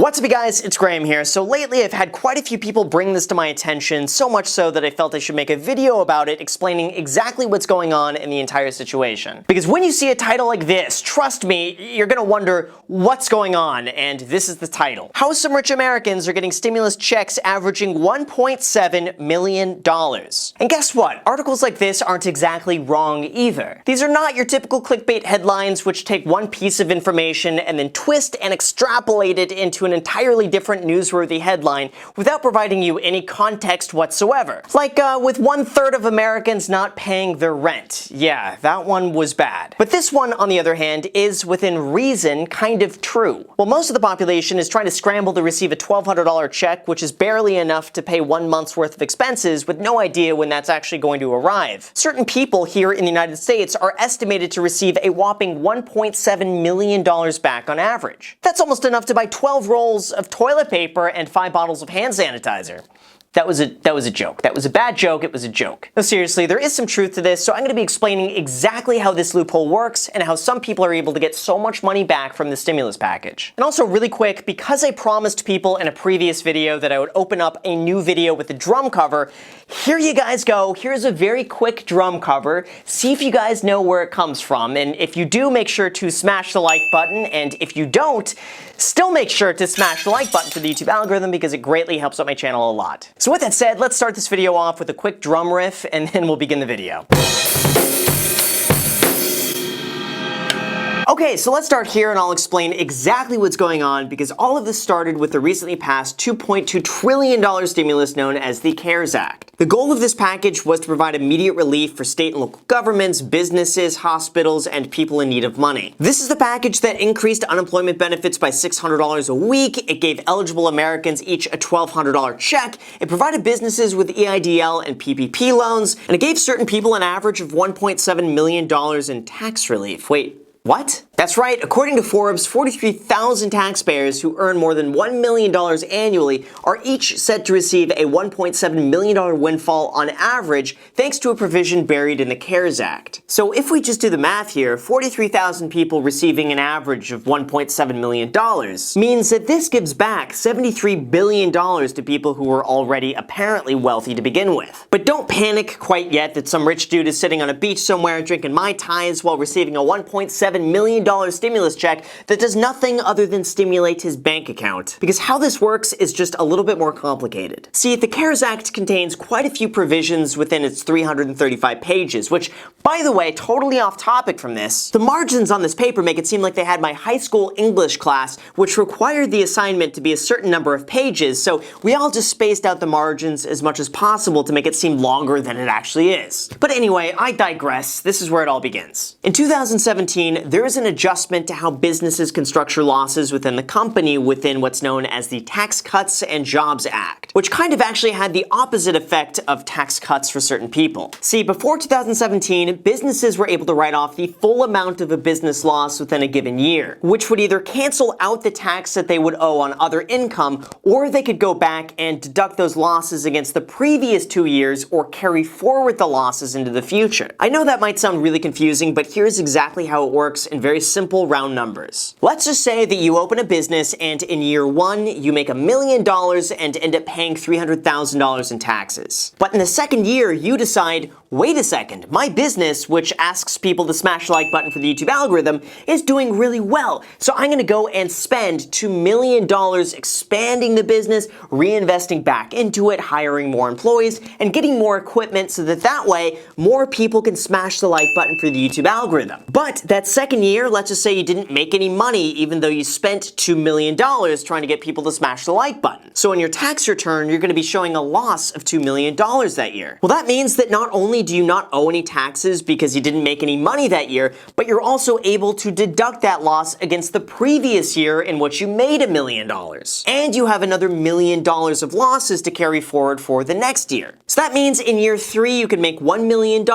What's up, you guys? It's Graham here. So lately I've had quite a few people bring this to my attention, so much so that I felt I should make a video about it explaining exactly what's going on in the entire situation. Because when you see a title like this, trust me, you're gonna wonder what's going on, and this is the title. How some rich Americans are getting stimulus checks averaging $1.7 million. And guess what? Articles like this aren't exactly wrong either. These are not your typical clickbait headlines which take one piece of information and then twist and extrapolate it into an entirely different newsworthy headline without providing you any context whatsoever. Like with 1/3 of Americans not paying their rent. Yeah, that one was bad. But this one, on the other hand, is within reason kind of true. Well, most of the population is trying to scramble to receive a $1,200 check, which is barely enough to pay 1 month's worth of expenses with no idea when that's actually going to arrive. Certain people here in the United States are estimated to receive a whopping $1.7 million back on average. That's almost enough to buy 12 rolls of toilet paper and 5 bottles of hand sanitizer. That was a joke. That was a bad joke. It was a joke. No, seriously, there is some truth to this, so I'm going to be explaining exactly how this loophole works and how some people are able to get so much money back from the stimulus package. And also, really quick, because I promised people in a previous video that I would open up a new video with a drum cover, here you guys go. Here's a very quick drum cover. See if you guys know where it comes from, and if you do, make sure to smash the like button, and if you don't, still make sure to smash the like button for the YouTube algorithm because it greatly helps out my channel a lot. So with that said, let's start this video off with a quick drum riff and then we'll begin the video. Okay, so let's start here and I'll explain exactly what's going on because all of this started with the recently passed $2.2 trillion stimulus known as the CARES Act. The goal of this package was to provide immediate relief for state and local governments, businesses, hospitals, and people in need of money. This is the package that increased unemployment benefits by $600 a week, it gave eligible Americans each a $1,200 check, it provided businesses with EIDL and PPP loans, and it gave certain people an average of $1.7 million in tax relief. Wait, what? That's right, according to Forbes, 43,000 taxpayers who earn more than $1 million annually are each set to receive a $1.7 million windfall on average thanks to a provision buried in the CARES Act. So if we just do the math here, 43,000 people receiving an average of $1.7 million means that this gives back $73 billion to people who were already apparently wealthy to begin with. But don't panic quite yet that some rich dude is sitting on a beach somewhere drinking Mai Tais while receiving a $1.7 million stimulus check that does nothing other than stimulate his bank account. Because how this works is just a little bit more complicated. See, the CARES Act contains quite a few provisions within its 335 pages, which, by the way, totally off topic from this, the margins on this paper make it seem like they had my high school English class, which required the assignment to be a certain number of pages, so we all just spaced out the margins as much as possible to make it seem longer than it actually is. But anyway, I digress. This is where it all begins. In 2017, there is an adjustment to how businesses can structure losses within the company within what's known as the Tax Cuts and Jobs Act, which kind of actually had the opposite effect of tax cuts for certain people. See, before 2017, businesses were able to write off the full amount of a business loss within a given year, which would either cancel out the tax that they would owe on other income, or they could go back and deduct those losses against the previous 2 years or carry forward the losses into the future. I know that might sound really confusing, but here's exactly how it works in very simple round numbers. Let's just say that you open a business and in year 1 you make $1 million and end up paying $300,000 in taxes. But in the second year you decide, wait a second, my business, which asks people to smash the like button for the YouTube algorithm, is doing really well. So I'm gonna go and spend $2 million expanding the business, reinvesting back into it, hiring more employees, and getting more equipment so that way more people can smash the like button for the YouTube algorithm. But that second year, let's just say you didn't make any money even though you spent $2 million trying to get people to smash the like button. So on your tax return, you're going to be showing a loss of $2 million that year. Well, that means that not only do you not owe any taxes because you didn't make any money that year, but you're also able to deduct that loss against the previous year in which you made $1 million. And you have another $1 million of losses to carry forward for the next year. So that means in year 3, you can make $1 million,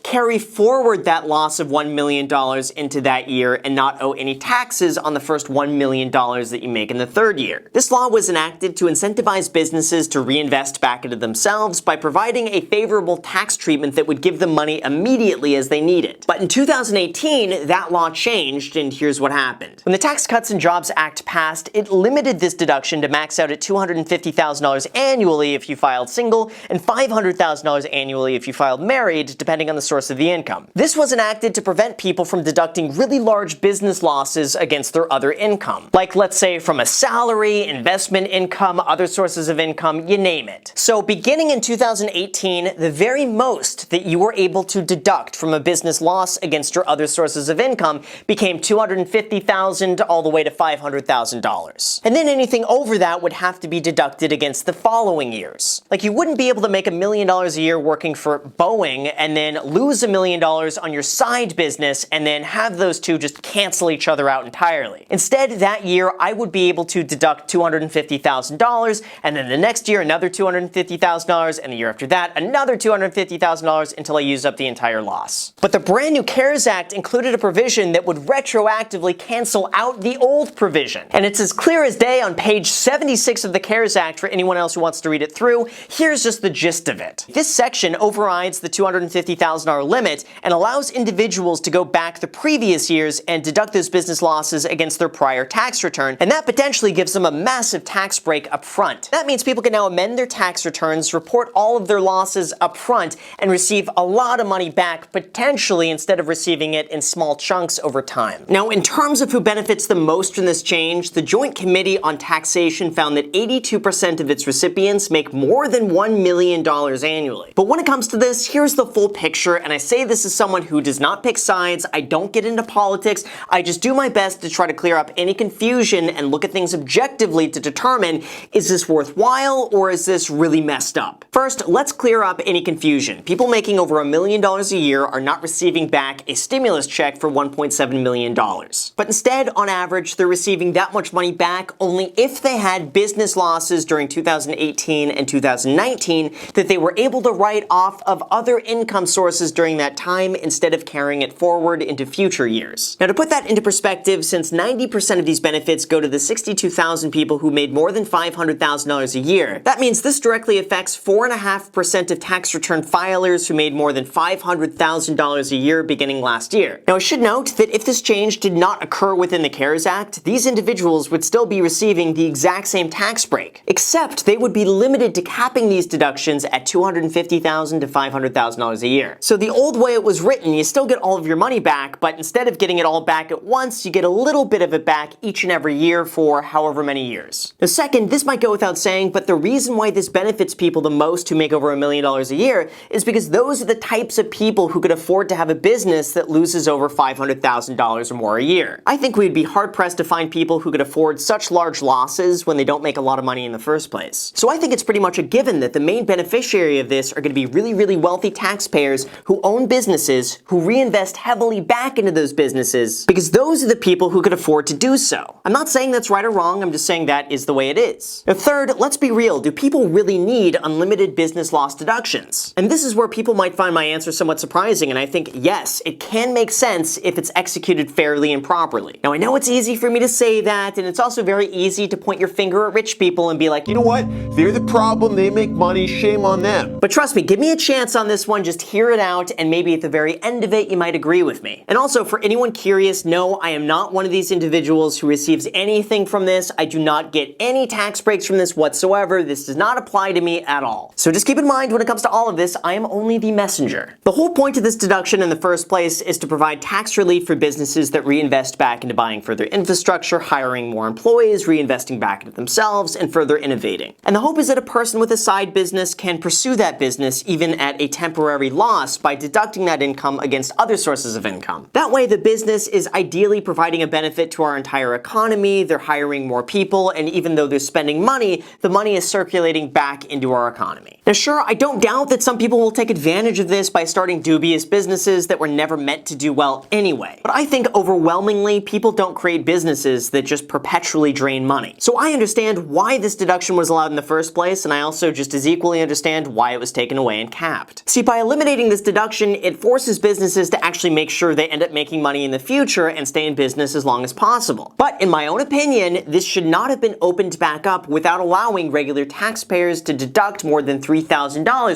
carry forward that loss of $1 million into that year, and not owe any taxes on the first $1 million that you make in the 3rd year. This law was enacted to incentivize businesses to reinvest back into themselves by providing a favorable tax treatment that would give them money immediately as they need it. But in 2018, that law changed, and here's what happened. When the Tax Cuts and Jobs Act passed, it limited this deduction to max out at $250,000 annually if you filed single, and $500,000 annually if you filed married, depending on the source of the income. This was enacted to prevent people from deducting really large business losses against their other income. Like, let's say, from a salary, investment income, other sources of income, you name it. So beginning in 2018, the very most that you were able to deduct from a business loss against your other sources of income became $250,000 all the way to $500,000. And then anything over that would have to be deducted against the following years. Like, you wouldn't be able to make $1 million a year working for Boeing and then lose $1 million on your side business and then have those two just cancel each other out entirely. Instead, that year, I would be able to deduct $250,000, and then the next year, another $250,000, and the year after that, another $250,000 until I use up the entire loss. But the brand new CARES Act included a provision that would retroactively cancel out the old provision. And it's as clear as day on page 76 of the CARES Act for anyone else who wants to read it through. Here's just the gist of it. This section overrides the $250,000 limit and allows individuals to go back the previous years and deduct those business losses against their prior tax return, and that potentially gives them a massive tax break up front. That means people can now amend their tax returns, report all of their losses up front, and receive a lot of money back, potentially, instead of receiving it in small chunks over time. Now, in terms of who benefits the most from this change, the Joint Committee on Taxation found that 82% of its recipients make more than $1 million annually. But when it comes to this, here's the full picture, and I say this as someone who does not pick sides, I don't get into politics, I just do my best to try to clear up any confusion and look at things objectively to determine, is this worthwhile or is this really messed up? First, let's clear up any confusion. People making over $1 million a year are not receiving back a stimulus check for $1.7 million. But instead, on average, they're receiving that much money back only if they had business losses during 2018 and 2019 that they were able to write off of other income sources during that time instead of carrying it forward into future years. Now, to put that into perspective, since 90% of these benefits go to the 62,000 people who made more than $500,000 a year, that means this directly affects 4.5% of tax return filers who made more than $500,000 a year beginning last year. Now, I should note that if this change did not occur within the CARES Act, these individuals would still be receiving the exact same tax break, except they would be limited to capping these deductions at $250,000 to $500,000 a year. So the old way it was written, you still get all of your money back, but instead of getting it all back at once, you get a little bit of it back each and every year for however many years. Now, second, this might go without saying, but the reason why this benefits people the most who make over $1 million a year is because those are the types of people who could afford to have a business that loses over $500,000 or more a year. I think we'd be hard-pressed to find people who could afford such large losses when they don't make a lot of money in the first place. So I think it's pretty much a given that the main beneficiary of this are going to be really, really wealthy taxpayers who own businesses, who reinvest heavily back into those businesses, because those are the people who could afford to do so. I'm not saying that's right or wrong, I'm just saying that is the way it is. Now, third, let's be real, do people really need unlimited business loss deductions? And this is where people might find my answer somewhat surprising, and I think, yes, it can make sense if it's executed fairly and properly. Now, I know it's easy for me to say that, and it's also very easy to point your finger at rich people and be like, you know what, they're the problem, they make money, shame on them. But trust me, give me a chance on this one, just hear it out, and maybe at the very end of it, you might agree with me. And also, for anyone curious, no, I am not one of these individuals who receives anything from this. I do not get any tax breaks from this whatsoever. This does not apply to me at all. So just keep in mind, when it comes to all of this, I am only the messenger. The whole point of this deduction in the first place is to provide tax relief for businesses that reinvest back into buying further infrastructure, hiring more employees, reinvesting back into themselves, and further innovating. And the hope is that a person with a side business can pursue that business even at a temporary loss by deducting that income against other sources of income. That way, the business is ideally providing a benefit to our entire economy, they're hiring more people, and even though they're spending money, the money is circulating back into our economy. Now sure, I don't doubt that some people will take advantage of this by starting dubious businesses that were never meant to do well anyway. But I think overwhelmingly, people don't create businesses that just perpetually drain money. So I understand why this deduction was allowed in the first place, and I also just as equally understand why it was taken away and capped. See, by eliminating this deduction, it forces businesses to actually make sure they end up making money in the future and stay in business as long as possible. But in my own opinion, this should not have been opened back up without allowing regular taxpayers to deduct more than $3,000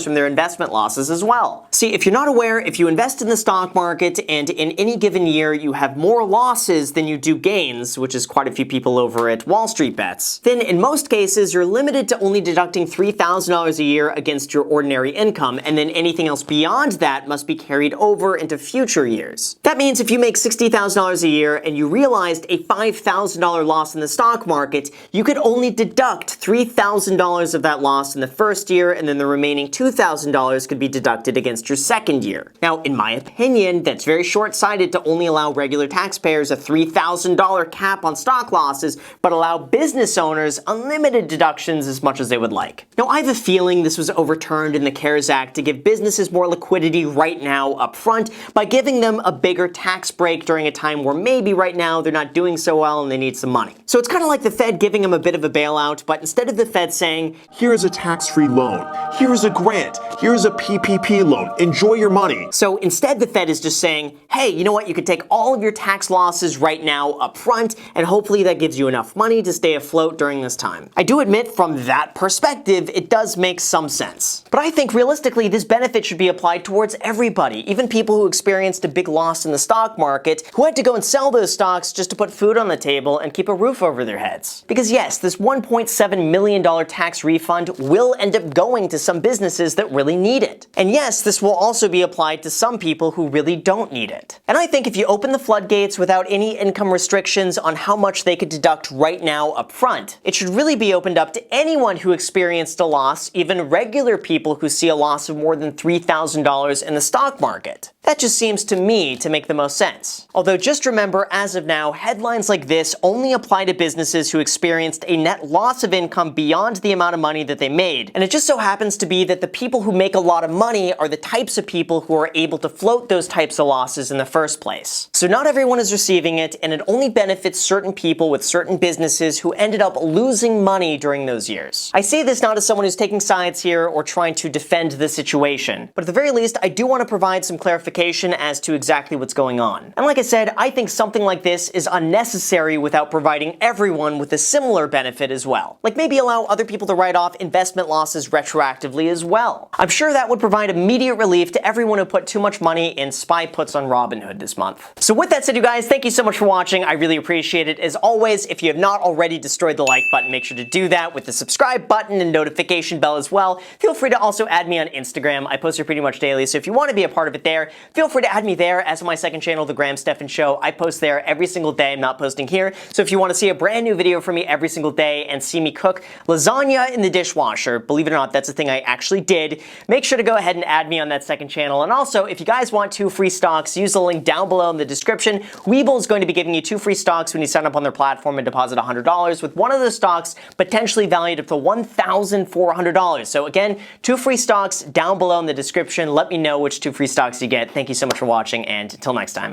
from their investment losses as well. See, if you're not aware, if you invest in the stock market and in any given year you have more losses than you do gains, which is quite a few people over at Wall Street Bets, then in most cases you're limited to only deducting $3,000 a year against your ordinary income, and then anything else beyond that must be carried over into future years. That means if you make $60,000 a year and you realized a $5,000 loss in the stock market, you could only deduct $3,000 of that loss in the first year, and then the remaining $2,000 could be deducted against your second year. Now, in my opinion, that's very short-sighted to only allow regular taxpayers a $3,000 cap on stock losses, but allow business owners unlimited deductions as much as they would like. Now, I have a feeling this was overturned in the CARES Act to give businesses more liquidity right now up front by giving them a bigger tax break during a time where maybe right now they're not doing so well and they need some money. So it's kind of like the Fed giving them a bit of a bailout, but instead of the Fed saying, "Here's a tax-free loan. Here's a grant. Here's a PPP loan. Enjoy your money." So instead the Fed is just saying, hey, you know what, you could take all of your tax losses right now up front, and hopefully that gives you enough money to stay afloat during this time. I do admit from that perspective, it does make some sense. But I think realistically, this benefit should be applied towards everybody, even people who experienced a big loss in the stock market, who had to go and sell those stocks just to put food on the table and keep a roof over their heads. Because yes, this $1.7 million tax refund will end up going to some businesses that really need it. And yes, this will also be applied to some people who really don't need it. And I think if you open the floodgates without any income restrictions on how much they could deduct right now up front, it should really be opened up to anyone who experienced a loss, even regular people who see a loss of more than $3,000 in the stock market. That just seems to me to make the most sense. Although just remember, as of now, headlines like this only apply to businesses who experienced a net loss of income beyond the amount of money that they made. And it just so happens to be that the people who make a lot of money are the types of people who are able to float those types of losses in the first place. So not everyone is receiving it, and it only benefits certain people with certain businesses who ended up losing money during those years. I say this not as someone who's taking sides here or trying to defend the situation, but at the very least, I do want to provide some clarification as to exactly what's going on. And like I said, I think something like this is unnecessary without providing everyone with a similar benefit as well. Like maybe allow other people to write off investment losses retroactively as well. I'm sure that would provide immediate relief to everyone who put too much money in SPY puts on Robinhood this month. So with that said, you guys, thank you so much for watching. I really appreciate it. As always, if you have not already destroyed the like button, make sure to do that with the subscribe button and notification bell as well. Feel free to also add me on Instagram. I post here pretty much daily, so if you want to be a part of it there, feel free to add me there. As for my second channel, The Graham Stephan Show, I post there every single day. I'm not posting here. So if you want to see a brand new video from me every single day and see me cook lasagna in the dishwasher, believe it or not, that's a thing I actually did, make sure to go ahead and add me on that second channel. And also, if you guys want 2 free stocks, use the link down below in the description. Webull is going to be giving you 2 free stocks when you sign up on their platform and deposit $100, with one of the stocks potentially valued up to $1,400. So again, 2 free stocks down below in the description. Let me know which 2 free stocks you get. Thank you so much for watching, and until next time.